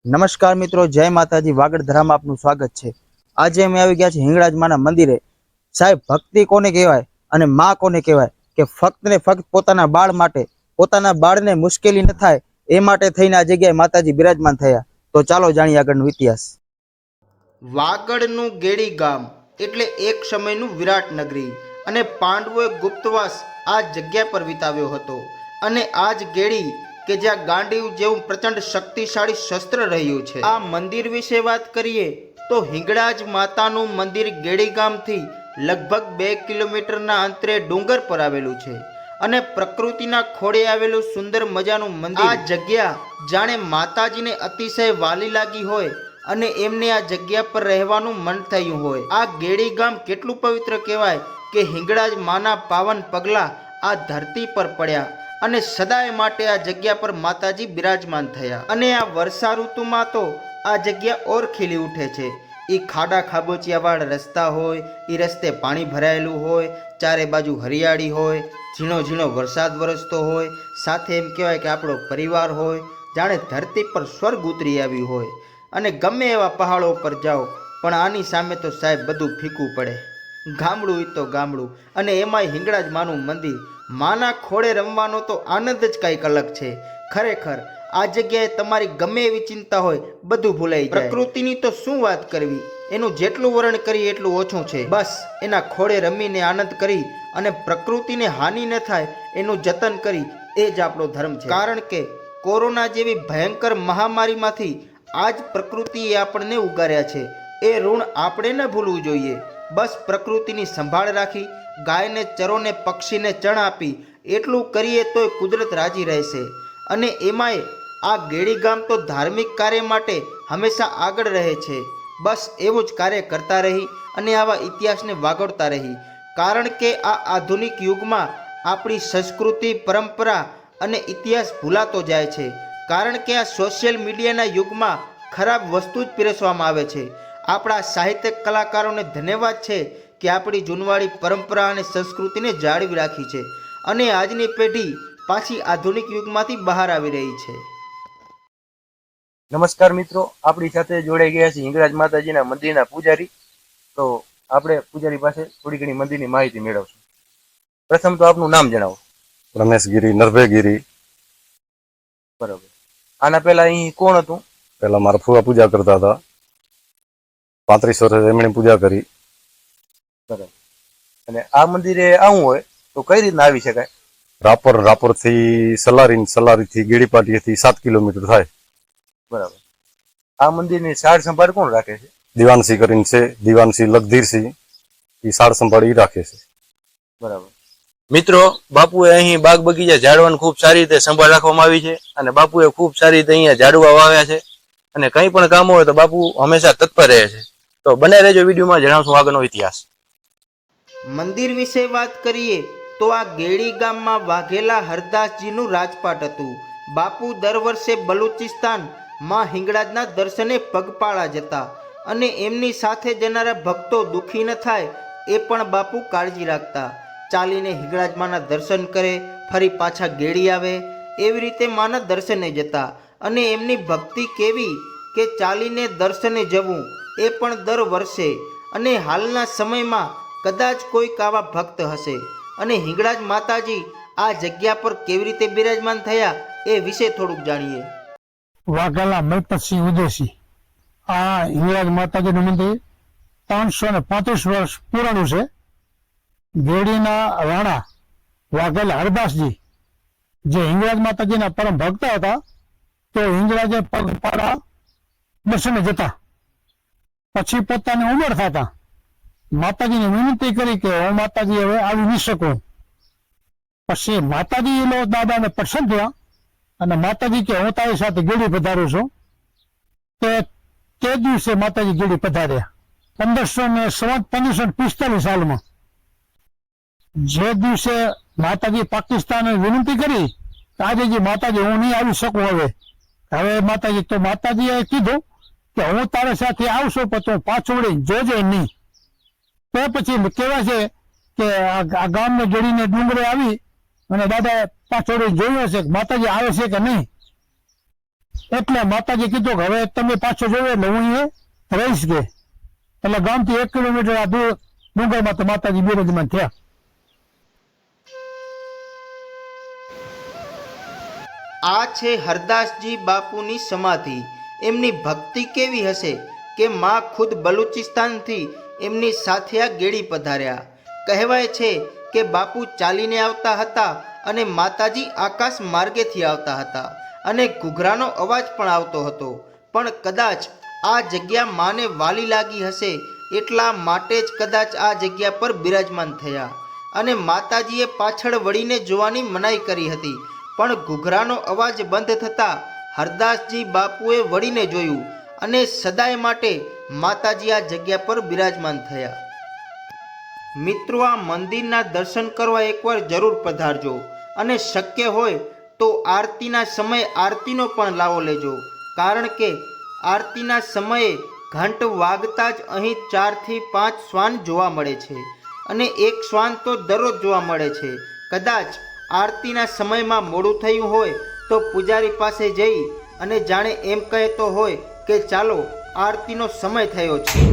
નમસ્કાર મિત્રો, જય માતાજી. વાગડધરામાં આપનું સ્વાગત છે. આજે અમે આવી ગયા છે હિંગળાજ માના મંદિરે. સાહેબ, ભક્તિ કોને કહેવાય અને માં કોને કહેવાય કે ફક્ત ને ફક્ત પોતાના બાળ માટે, પોતાના બાળને મુશ્કેલી ન થાય એ માટે થઈને આ જગ્યાએ માતાજી બિરાજમાન થયા. તો ચાલો જાણીએ આગળનો ઇતિહાસ. વાગડનું ગેડી ગામ એટલે એક સમયનું વિરાટ નગરી અને પાંડવોએ ગુપ્તવાસ આ જગ્યા પર વિતાવ્યો હતો. અને આ જ ગેડી કે જ્યાં ગાંડીવ જેવું પ્રચંડ શક્તિશાળી શસ્ત્ર રહ્યું છે. આ મંદિર વિશે વાત કરીએ તો હિંગળાજ માતાનું મંદિર ગેડી ગામથી લગભગ 2 કિલોમીટરના અંતરે ડુંગર પર આવેલું છે અને પ્રકૃતિના ખોળે આવેલું સુંદર મજાનું મંદિર. આ જગ્યા જાણે માતાજીને અતિશય વાલી લાગી હોય અને એમને આ જગ્યા પર રહેવાનું મન થયું હોય. આ ગેડી ગામ કેટલું પવિત્ર કહેવાય કે હિંગળાજ માના પાવન પગલા આ ધરતી પર પડ્યા અને સદાય માટે આ જગ્યા પર માતાજી બિરાજમાન થયા. અને આ વર્ષા ઋતુમાં તો આ જગ્યા ઓર ખીલી ઉઠે છે. એ ખાડા ખાબોચિયાવાળા રસ્તા હોય, એ રસ્તે પાણી ભરાયેલું હોય, ચારે બાજુ હરિયાળી હોય, ઝીણો ઝીણો વરસાદ વરસતો હોય, સાથે એમ કહેવાય કે આપણો પરિવાર હોય, જાણે ધરતી પર સ્વર્ગ ઉતરી આવ્યું હોય. અને ગમે એવા પહાડો પર જાઓ પણ આની સામે તો સાહેબ બધું ફીકું પડે. ગામડું એ તો ગામડું, અને એમાંય હિંગળાજ માનું મંદિર. માના ખોળે રમવાનો તો આનંદ જ કંઈક અલગ છે. ખરેખર આ જગ્યાએ તમારી ગમે એવી ચિંતા હોય બધું ભૂલાઈ જાય. પ્રકૃતિની તો શું વાત કરવી, એનું જેટલું વર્ણન કરીએ એટલું ઓછું છે. બસ એના ખોળે રમીને આનંદ કરી અને પ્રકૃતિને હાનિ ન થાય એનું જતન કરી એ જ આપણો ધર્મ છે. કારણ કે કોરોના જેવી ભયંકર મહામારીમાંથી આજ પ્રકૃતિએ આપણને ઉગાર્યા છે. એ ઋણ આપણે ન ભૂલવું જોઈએ. બસ પ્રકૃતિની સંભાળ રાખી, ગાયને ચરોને પક્ષીને ચણ આપી એટલું કરીએ તોય કુદરત રાજી રહેશે. અને એમાંય આ ગેડી ગામ તો ધાર્મિક કાર્ય માટે હંમેશા આગળ રહે છે. બસ એવું જ કાર્ય કરતા રહી અને આવા ઇતિહાસને વાગોળતા રહી. કારણ કે આ આધુનિક યુગમાં આપણી સંસ્કૃતિ, પરંપરા અને ઇતિહાસ ભૂલાતો જાય છે. કારણ કે આ સોશિયલ મીડિયાના યુગમાં ખરાબ વસ્તુ જ પીરસવામાં આવે છે. આપણા સાહિત્ય કલાકારોને ધન્યવાદ છે કે આપણી જૂનવાળી પરંપરા અને સંસ્કૃતિને જાળવી રાખી છે અને આજની પેઢી પાછી આધુનિક યુગમાંથી બહાર આવી રહી છે. નમસ્કાર મિત્રો, આપણી સાથે જોડાઈ ગયા છે હિંગળાજ માતાજીના મંદિરના પૂજારી. તો આપણે પૂજારી પાસે થોડી ઘણી મંદિરની માહિતી મેળવશું. પ્રથમ તો આપનું નામ જણાવો. રમેશગીરી, નરભેગીરી. બરોબર. આના પહેલા અહીં કોણ હતું? પેલા મારા ફુવા પૂજા કરતા હતા. 35 વર્ષ એમણે પૂજા કરી. બરાબર. અને આ મંદિરે આવવું હોય તો કઈ રીતના આવી શકાય? રાપર થી સલારી થી ગેડીપાટી થી 7 કિલોમીટર થાય. બરાબર. આ મંદિરની સાર સંભાળ કોણ રાખે છે? દિવાનસિંહ કરીને છે, દિવાનસિંહ લખધીરસિંહ, એ સાર સંભાળ ઈ રાખે છે. બરાબર. મિત્રો, બાપુએ અહીં બાગ બગીચા ઝાડવાની ખૂબ સારી રીતે સંભાળ રાખવામાં આવી છે અને બાપુએ ખૂબ સારી રીતે અહીંયા ઝાડવા વાવ્યા છે અને કંઈ પણ કામ હોય તો બાપુ હંમેશા તત્પર રહે છે. તો બને રહેજો વિડીયોમાં, જણાવશું આગળનો ઇતિહાસ. મંદિર વિશે વાત કરીએ તો આ ગેડી ગામમાં વાઘેલા હરદાસજીનું રાજપાટ હતું. બાપુ દર વર્ષે બલુચિસ્તાન માં હિંગળાજના દર્શને પગપાળા જતા અને એમની સાથે જનારા ભક્તો દુઃખી ન થાય એ પણ બાપુ કાળજી રાખતા. ચાલીને હિંગળાજ માના દર્શન કરે, ફરી પાછા ગેડી આવે, એવી રીતે માના દર્શને જતા. અને એમની ભક્તિ કેવી કે ચાલીને દર્શને જવું એ પણ દર વર્ષે. અને હાલના સમયમાં કદાચ કોઈક આવા ભક્ત હશે. અને હિંગળાજ માતાજી આ જગ્યા પર કેવી રીતે બિરાજમાન થયા એ વિશે થોડુંક જાણીએ. વાઘેલા મૈપતસિંહ ઉદયસિંહ. આ હિંગળાજ માતાજીનું મંદિર 335 વર્ષ પુરાણું છે. ગેડીના રાણા વાઘેલા હરદાસજી જે હિંગળાજ માતાજીના પરમ ભક્ત હતા, તો હિંગળાજે પગપાળા દર્શને જતા. પછી પોતાની ઉંમર થતા માતાજીને વિનંતી કરી કે હું માતાજી હવે આવી ન શકું. પછી માતાજી એનો દાદાને પ્રસન્ન થયા અને માતાજી કે હું તારી સાથે ગેડી પધારું છું. તે દિવસે માતાજી ગેડી પધાર્યા 1545 સાલમાં. જે દિવસે માતાજી પાકિસ્તાને વિનંતી કરી આજે જે માતાજી હું નહીં આવી શકું, હવે માતાજી, તો માતાજીએ કીધું કે હું તારી સાથે આવશું પણ તું પાછું વળી જોજે નહીં. તો પછી કહેવાય છે કે આ ગામને ગેડીને ડુંગરે આવી અને દાદા પાછળ જોયું હશે કે માતાજી આવે છે કે નહીં. એટલે માતાજી કીધું કે હવે તમે પાછો જોયો એટલે હું અહીંયા રહીશ કે એટલે ગામથી 1 કિલોમીટર આ દૂર ડુંગરમાં તો માતાજી બિરાજમાન થયા. આ છે હરદાસજી બાપુની સમાધિ. એમની ભક્તિ કેવી હશે કે માં ખુદ બલુચિસ્તાનથી એમની સાથે આ ગેડી પધાર્યા. કહેવાય છે કે બાપુ ચાલીને આવતા હતા અને માતાજી આકાશ માર્ગેથી આવતા હતા અને ઘૂઘરાનો અવાજ પણ આવતો હતો. પણ કદાચ આ જગ્યા માને વાલી લાગી હશે એટલા માટે જ કદાચ આ જગ્યા પર બિરાજમાન થયા અને માતાજીએ પાછળ વળીને જોવાની મનાઈ કરી હતી. પણ ઘૂઘરાનો અવાજ બંધ થતાં હરદાસજી બાપુએ વળીને જોયું અને સદાય માટે માતાજી આ જગ્યા પર બિરાજમાન થયા. મિત્રો, આ મંદિરના દર્શન કરવા એકવાર જરૂર પધારજો અને શક્ય હોય તો આરતીના સમયે આરતીનો પણ લાવો લેજો. કારણ કે આરતીના સમયે ઘંટ વાગતા જ અહીં 4 થી 5 શ્વાન જોવા મળે છે અને એક શ્વાન તો દરરોજ જોવા મળે છે. કદાચ આરતીના સમયમાં મોડું થયું હોય તો પૂજારી પાસે જઈ અને જાણે એમ કહેતો હોય કે ચાલો આરતીનો સમય થયો છે.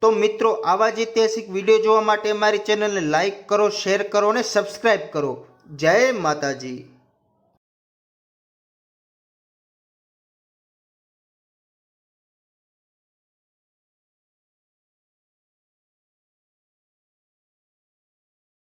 તો મિત્રો આવા જ ઐતિહાસિક વિડીયો જોવા માટે મારી ચેનલને લાઈક કરો, શેર કરો અને સબસ્ક્રાઈબ કરો. જય માતાજી.